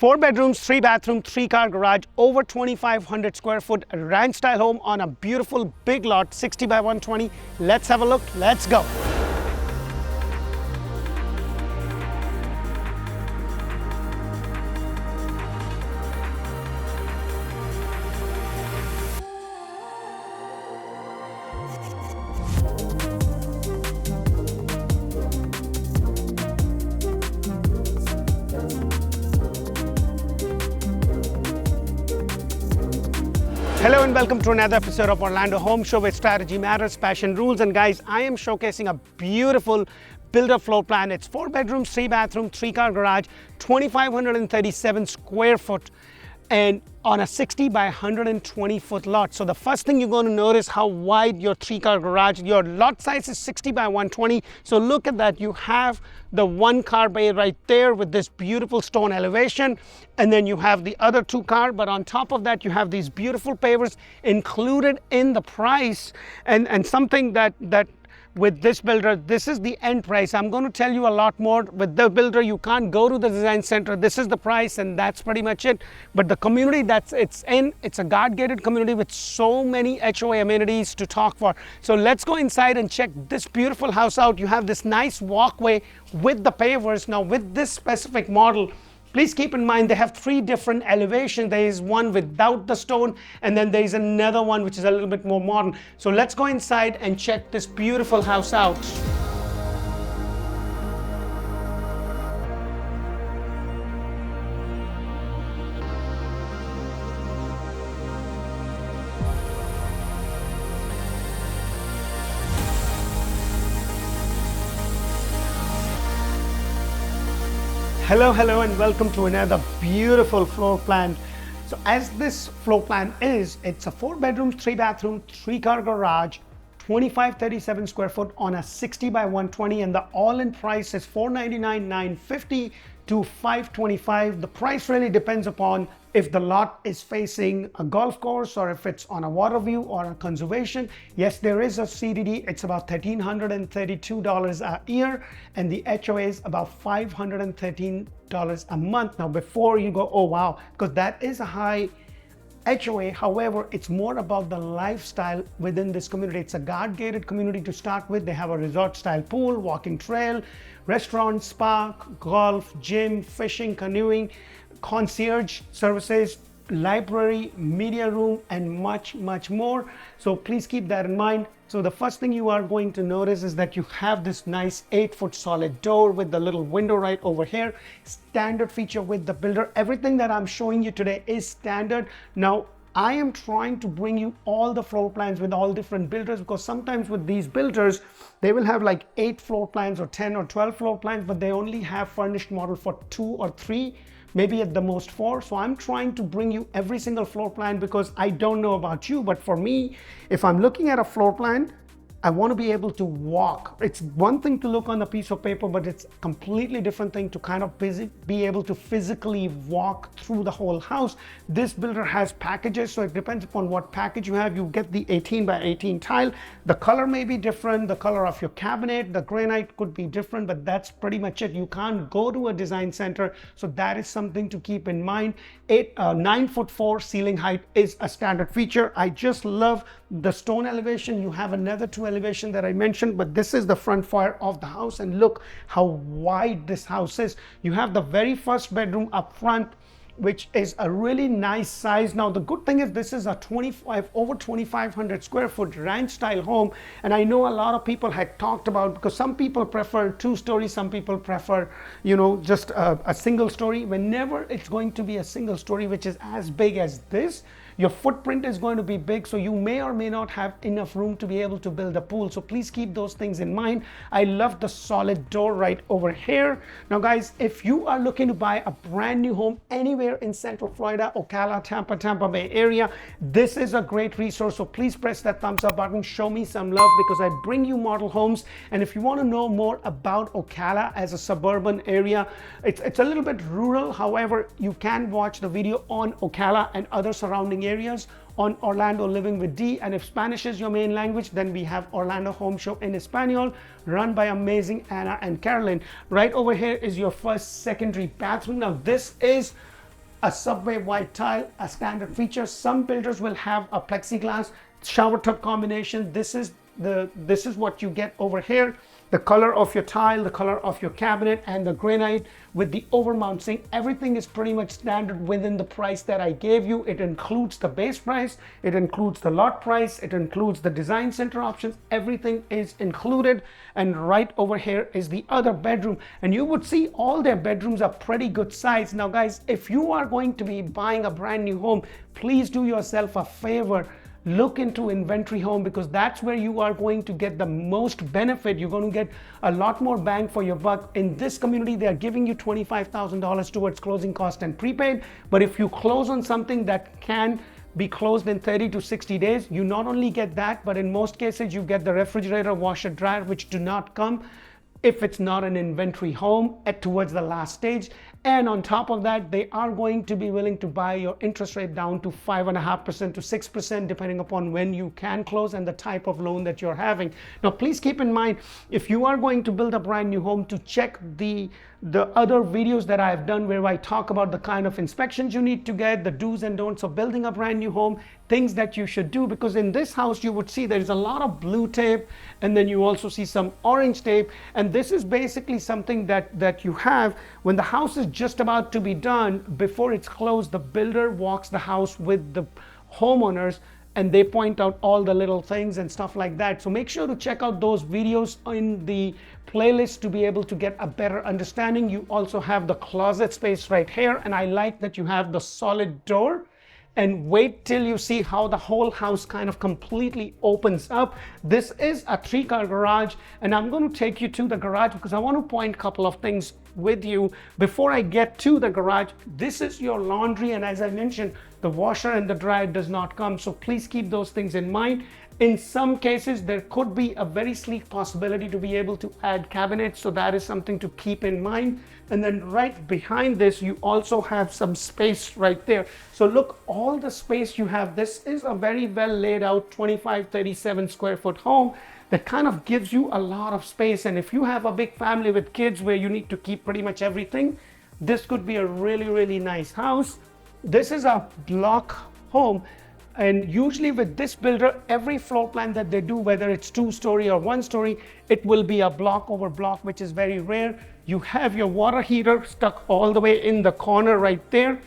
4 bedrooms, 3 bathroom, 3 car garage, over 2,500 square foot ranch style home on a beautiful big lot, 60 by 120. Let's have a look. Let's go. Hello and welcome to another episode of Orlando Home Show, where strategy matters, passion rules. And guys, I am showcasing a beautiful builder floor plan. It's 4 bedrooms, 3 bathroom, 3 car garage, 2,537 square foot, and on a 60 by 120 foot lot. So the first thing you're going to notice how wide your 3 car garage, your lot size is 60 by 120. So look at that. You have the 1 car bay right there with this beautiful stone elevation. And then you have the other 2 car, but on top of that, you have these beautiful pavers included in the price. And something that with this builder, this is the end price. I'm going to tell you a lot more. With the builder, you can't go to the design center. This is the price, and that's pretty much it. But the community that's it's in, it's a guard-gated community with so many HOA amenities to talk for. So let's go inside and check this beautiful house out. You have this nice walkway with the pavers. Now, with this specific model, please keep in mind they have 3 different elevations. There is one without the stone, and then there is another one which is a little bit more modern. So let's go inside and check this beautiful house out. Hello and welcome to another beautiful floor plan. So as this floor plan is, it's a 4 bedroom, 3 bathroom, 3 car garage, 2,537 square foot on a 60 by 120, and the all-in price is $499,950 to $525. The price really depends upon if the lot is facing a golf course or if it's on a water view or a conservation. Yes, there is a CDD. It's about $1,332 a year, and the HOA is about $513 a month. Now, before you go, oh wow, because that is a high HOA. However, it's more about the lifestyle within this community. It's a guard-gated community to start with. They have a resort-style pool, walking trail, restaurant, spa, golf, gym, fishing, canoeing, concierge services, library, media room, and much more. So please keep that in mind. So the first thing you are going to notice is that you have this nice 8-foot solid door with the little window right over here. Standard feature with the builder. Everything that I'm showing you today is standard. Now, I am trying to bring you all the floor plans with all different builders, because sometimes with these builders, they will have like 8 floor plans or 10 or 12 floor plans, but they only have furnished model for 2 or 3, maybe at the most 4. So I'm trying to bring you every single floor plan, because I don't know about you, but for me, if I'm looking at a floor plan, I want to be able to walk. It's one thing to look on a piece of paper, but it's a completely different thing to kind of be able to physically walk through the whole house. This builder has packages, so it depends upon what package you have. You get the 18 by 18 tile. The color may be different. The color of your cabinet, the granite could be different, but that's pretty much it. You can't go to a design center, so that is something to keep in mind. 9'4" ceiling height is a standard feature. I just love the stone elevation. You have another 2 elevation that I mentioned, but this is the front foyer of the house, and look how wide this house is. You have the very first bedroom up front, which is a really nice size. Now, the good thing is this is a over 2,500 square foot ranch style home, and I know a lot of people had talked about, because some people prefer 2 stories, some people prefer, just a single story. Whenever it's going to be a single story which is as big as this, your footprint is going to be big, so you may or may not have enough room to be able to build a pool. So please keep those things in mind. I love the solid door right over here. Now guys, if you are looking to buy a brand new home anywhere in Central Florida, Ocala, Tampa Bay area, this is a great resource. So please press that thumbs up button, show me some love, because I bring you model homes. And if you want to know more about Ocala as a suburban area, it's a little bit rural. However, you can watch the video on Ocala and other surrounding areas on Orlando Living with D. And if Spanish is your main language, then we have Orlando Home Show in Espanol, run by amazing Anna and Carolyn. Right over here is your first secondary bathroom. Now this is a subway white tile, a standard feature. Some builders will have a plexiglass shower tub combination. This is what you get over here. The color of your tile, the color of your cabinet, and the granite with the overmount sink. Everything is pretty much standard within the price that I gave you. It includes the base price, it includes the lot price, it includes the design center options. Everything is included. And right over here is the other bedroom. And you would see all their bedrooms are pretty good size. Now guys, if you are going to be buying a brand new home, please do yourself a favor. Look into inventory home, because that's where you are going to get the most benefit. You're going to get a lot more bang for your buck. In this community, they are giving you $25,000 towards closing cost and prepaid. But if you close on something that can be closed in 30 to 60 days, you not only get that, but in most cases, you get the refrigerator, washer, dryer, which do not come if it's not an inventory home towards the last stage. And on top of that, they are going to be willing to buy your interest rate down to 5.5% to 6%, depending upon when you can close and the type of loan that you're having. Now, please keep in mind, if you are going to build a brand new home, to check the other videos that I've done where I talk about the kind of inspections you need to get, the do's and don'ts of building a brand new home, things that you should do. Because in this house, you would see there's a lot of blue tape, and then you also see some orange tape. And this is basically something that you have when the house is just about to be done. Before it's closed, the builder walks the house with the homeowners, and they point out all the little things and stuff like that. So make sure to check out those videos in the playlist to be able to get a better understanding. You also have the closet space right here, and I like that you have the solid door. And wait till you see how the whole house kind of completely opens up. This is a 3-car garage, and I'm going to take you to the garage because I want to point a couple of things with you before I get to the garage. This is your laundry, and as I mentioned, the washer and the dryer does not come, so please keep those things in mind. In some cases, there could be a very sleek possibility to be able to add cabinets, so that is something to keep in mind. And then right behind this, you also have some space right there. So look, all the space you have. This is a very well laid out 25-37 square foot home that kind of gives you a lot of space. And if you have a big family with kids where you need to keep pretty much everything, this could be a really, really nice house. This is a block home. And usually with this builder, every floor plan that they do, whether it's 2-story or 1-story, it will be a block over block, which is very rare. You have your water heater stuck all the way in the corner right there.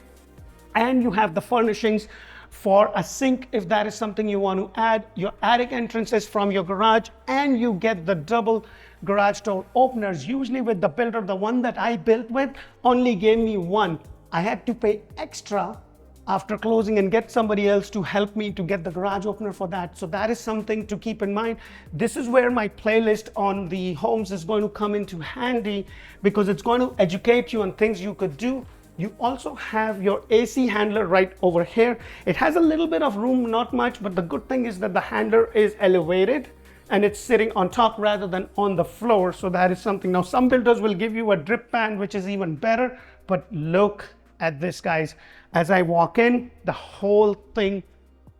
And you have the furnishings for a sink if that is something you want to add. Your attic entrances from your garage, and you get the double garage door openers. Usually with the builder, the one that I built with only gave me one. I had to pay extra after closing and get somebody else to help me to get the garage opener for that. So that is something to keep in mind. This is where my playlist on the homes is going to come into handy, because it's going to educate you on things you could do. You also have your AC handler right over here. It has a little bit of room, not much, but the good thing is that the handler is elevated and it's sitting on top rather than on the floor. So that is something. Now, some builders will give you a drip pan, which is even better, but look at this, guys. As I walk in, the whole thing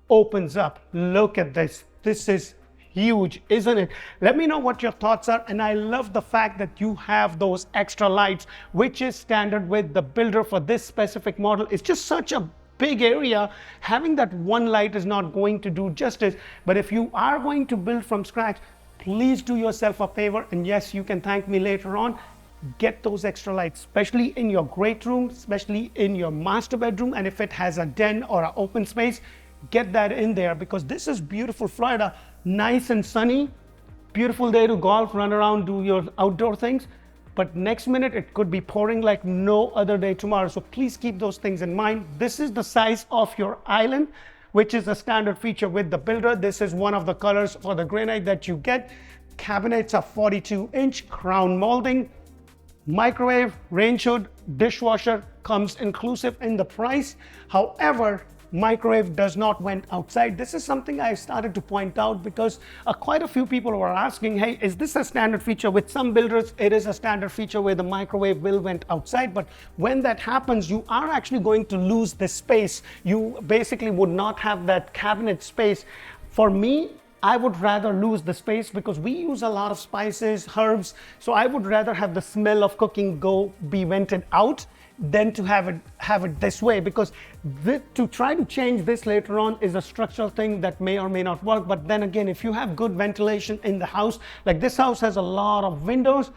opens up. Look at this. This is huge, isn't it? Let me know what your thoughts are. And I love the fact that you have those extra lights, which is standard with the builder for this specific model. It's just such a big area. Having that one light is not going to do justice. But if you are going to build from scratch, please do yourself a favor. And yes, you can thank me later on. Get those extra lights, especially in your great room, especially in your master bedroom. And if it has a den or an open space, get that in there, because this is beautiful Florida, nice and sunny, beautiful day to golf, run around, do your outdoor things. But next minute, it could be pouring like no other day tomorrow. So please keep those things in mind. This is the size of your island, which is a standard feature with the builder. This is one of the colors for the granite that you get. Cabinets are 42-inch crown molding. Microwave, range hood, dishwasher comes inclusive in the price. However, microwave does not went outside. This is something I started to point out, because quite a few people were asking, hey, is this a standard feature? With some builders, it is a standard feature where the microwave will went outside. But when that happens, you are actually going to lose the space. You basically would not have that cabinet space. For me, I would rather lose the space, because we use a lot of spices, herbs. So I would rather have the smell of cooking be vented out than to have it this way, because to try to change this later on is a structural thing that may or may not work. But then again, if you have good ventilation in the house, like this house has a lot of windows,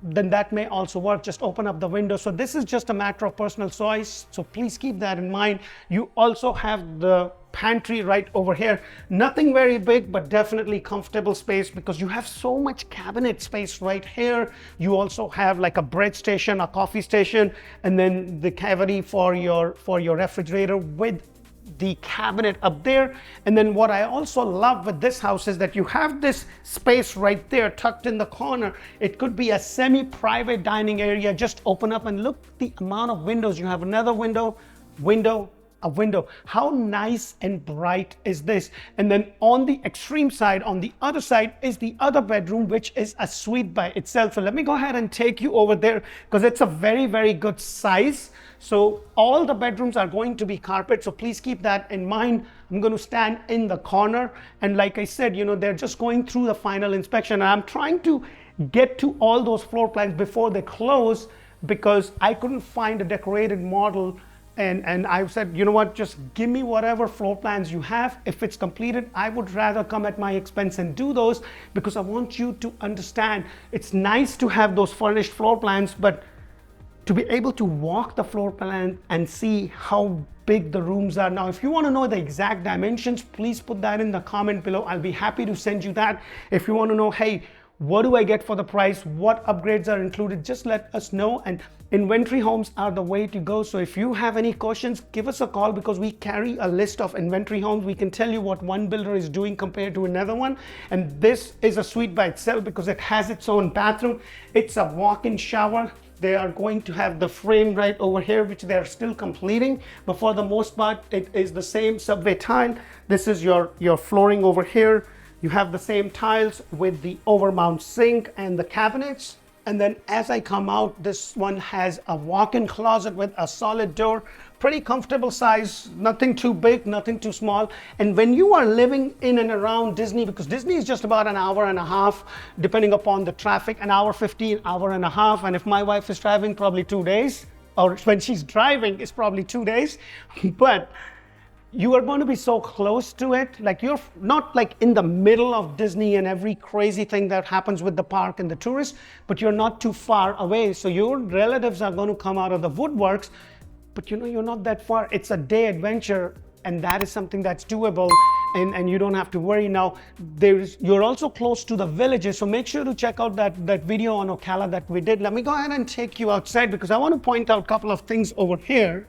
then that may also work. Just open up the window. So this is just a matter of personal choice, so please keep that in mind. You also have the pantry right over here. Nothing very big, but definitely comfortable space, because you have so much cabinet space right here. You also have like a bread station, a coffee station, and then the cavity for your refrigerator with the cabinet up there. And then what I also love with this house is that you have this space right there tucked in the corner. It could be a semi-private dining area. Just open up and look the amount of windows. You have another window, a window. How nice and bright is this? And then on the extreme side, on the other side, is the other bedroom, which is a suite by itself. So let me go ahead and take you over there, because it's a very, very good size. So all the bedrooms are going to be carpet, so please keep that in mind. I'm going to stand in the corner, and like I said, you know, they're just going through the final inspection, and I'm trying to get to all those floor plans before they close, because I couldn't find a decorated model. And I said, you know what, just give me whatever floor plans you have. If it's completed, I would rather come at my expense and do those, because I want you to understand it's nice to have those furnished floor plans, but to be able to walk the floor plan and see how big the rooms are. Now, if you want to know the exact dimensions, please put that in the comment below. I'll be happy to send you that. If you want to know, hey, what do I get for the price? What upgrades are included? Just let us know. And inventory homes are the way to go. So if you have any questions, give us a call, because we carry a list of inventory homes. We can tell you what one builder is doing compared to another one. And this is a suite by itself, because it has its own bathroom. It's a walk-in shower. They are going to have the frame right over here, which they're still completing. But for the most part, it is the same subway tile. This is your flooring over here. You have the same tiles with the overmount sink and the cabinets. And then as I come out, this one has a walk-in closet with a solid door. Pretty comfortable size, nothing too big, nothing too small. And when you are living in and around Disney, because Disney is just about an hour and a half, depending upon the traffic, an hour 15, hour and a half. And if my wife is driving, probably 2 days, or when she's driving, it's probably 2 days. But you are going to be so close to it. Like, you're not like in the middle of Disney and every crazy thing that happens with the park and the tourists, but you're not too far away. So your relatives are going to come out of the woodworks, but you know, you're not that far. It's a day adventure, and that is something that's doable, and you don't have to worry. Now, you're also close to the villages, so make sure to check out that video on Ocala that we did. Let me go ahead and take you outside, because I want to point out a couple of things over here.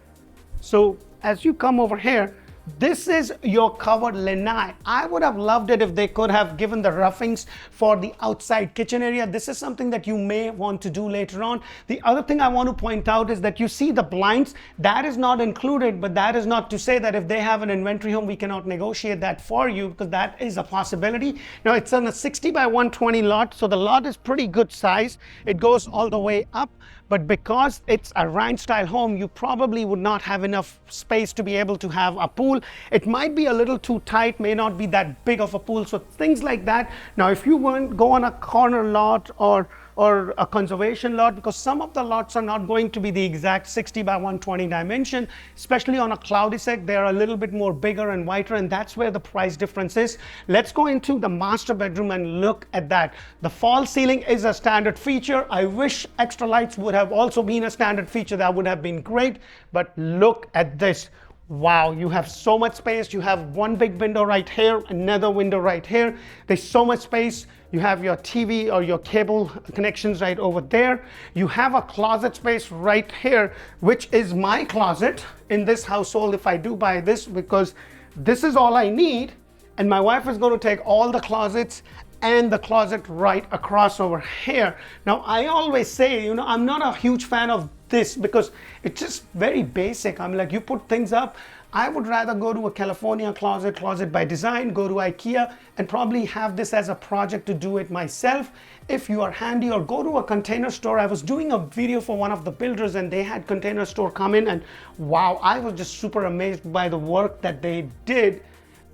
So as you come over here, this is your covered lanai. I would have loved it if they could have given the roughings for the outside kitchen area. This is something that you may want to do later on. The other thing I want to point out is that you see the blinds. That is not included, but that is not to say that if they have an inventory home, we cannot negotiate that for you, because that is a possibility. Now, it's on a 60 by 120 lot, so the lot is pretty good size. It goes all the way up. But because it's a ranch style home, you probably would not have enough space to be able to have a pool. It might be a little too tight, may not be that big of a pool. So things like that. Now, if you go on a corner lot or a conservation lot, because some of the lots are not going to be the exact 60 by 120 dimension, especially on a cloudy set, they're a little bit more bigger and wider, and that's where the price difference is. Let's go into the master bedroom and look at that. The false ceiling is a standard feature. I wish extra lights would have also been a standard feature. That would have been great, but look at this. Wow, you have so much space. You have one big window right here, another window right here. There's so much space. You have your TV or your cable connections right over there. You have a closet space right here, which is my closet in this household if I do buy this, because this is all I need. And my wife is going to take all the closets and the closet right across over here. Now, I always say, you know, I'm not a huge fan of this, because it's just very basic. I'm like, you put things up. I would rather go to a California closet by design, go to IKEA, and probably have this as a project to do it myself if you are handy, or go to a Container Store. I was doing a video for one of the builders, and they had Container Store come in, and wow, I was just super amazed by the work that they did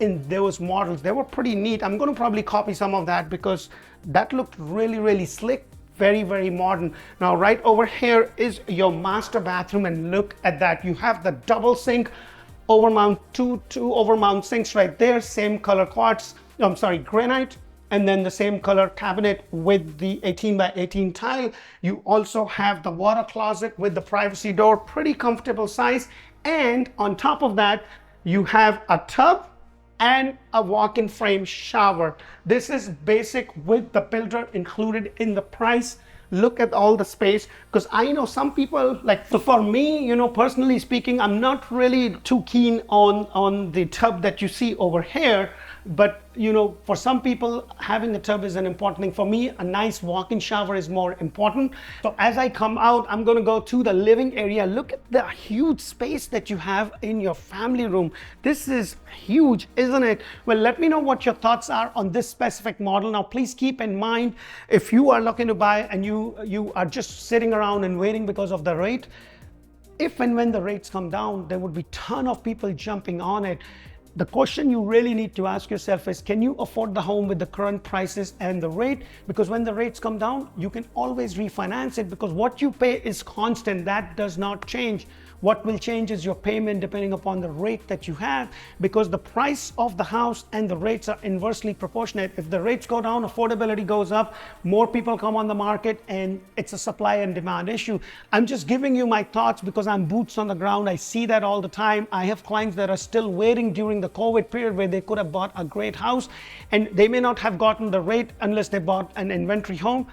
in those models. They were pretty neat. I'm going to probably copy some of that, because that looked really, really slick. very, very modern. Now, right over here is your master bathroom, and look at that. You have the double sink, overmount, two overmount sinks right there, same color quartz, granite, and then the same color cabinet with the 18 by 18 tile. You also have the water closet with the privacy door, pretty comfortable size. And on top of that, you have a tub and a walk-in frame shower. This is basic with the builder included in the price. Look at all the space, because I know some people, like, so for me, you know, personally speaking, I'm not really too keen on the tub that you see over here. But you know, for some people, having a tub is an important thing. For me, a nice walk-in shower is more important. So as I come out, I'm going to go to the living area. Look at the huge space that you have in your family room. This is huge, isn't it? Well, let me know what your thoughts are on this specific model. Now, please keep in mind, if you are looking to buy and you are just sitting around and waiting because of the rate, if and when the rates come down, there would be a ton of people jumping on it. The question you really need to ask yourself is, can you afford the home with the current prices and the rate? Because when the rates come down, you can always refinance it, because what you pay is constant. That does not change. What will change is your payment depending upon the rate that you have, because the price of the house and the rates are inversely proportionate. If the rates go down, affordability goes up, more people come on the market, and it's a supply and demand issue. I'm just giving you my thoughts because I'm boots on the ground. I see that all the time. I have clients that are still waiting during the COVID period where they could have bought a great house, and they may not have gotten the rate unless they bought an inventory home,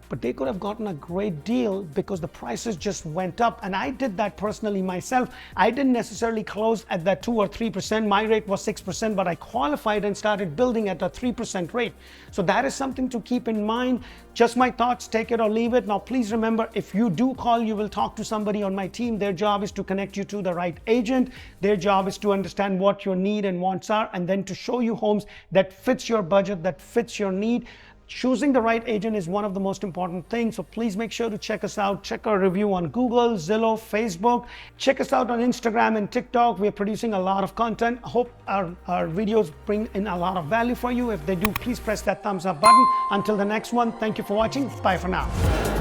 but they could have gotten a great deal because the prices just went up. And I did that personally myself. I didn't necessarily close at that 2 or 3%. My rate was 6%, but I qualified and started building at a 3% rate. So that is something to keep in mind. Just my thoughts, take it or leave it. Now, please remember, if you do call, you will talk to somebody on my team. Their job is to connect you to the right agent. Their job is to understand what your need and wants are, and then to show you homes that fits your budget, that fits your need. Choosing the right agent is one of the most important things. So please make sure to check us out. Check our review on Google, Zillow, Facebook. Check us out on Instagram and TikTok. We're producing a lot of content. I hope our videos bring in a lot of value for you. If they do, please press that thumbs up button. Until the next one, thank you for watching. Bye for now.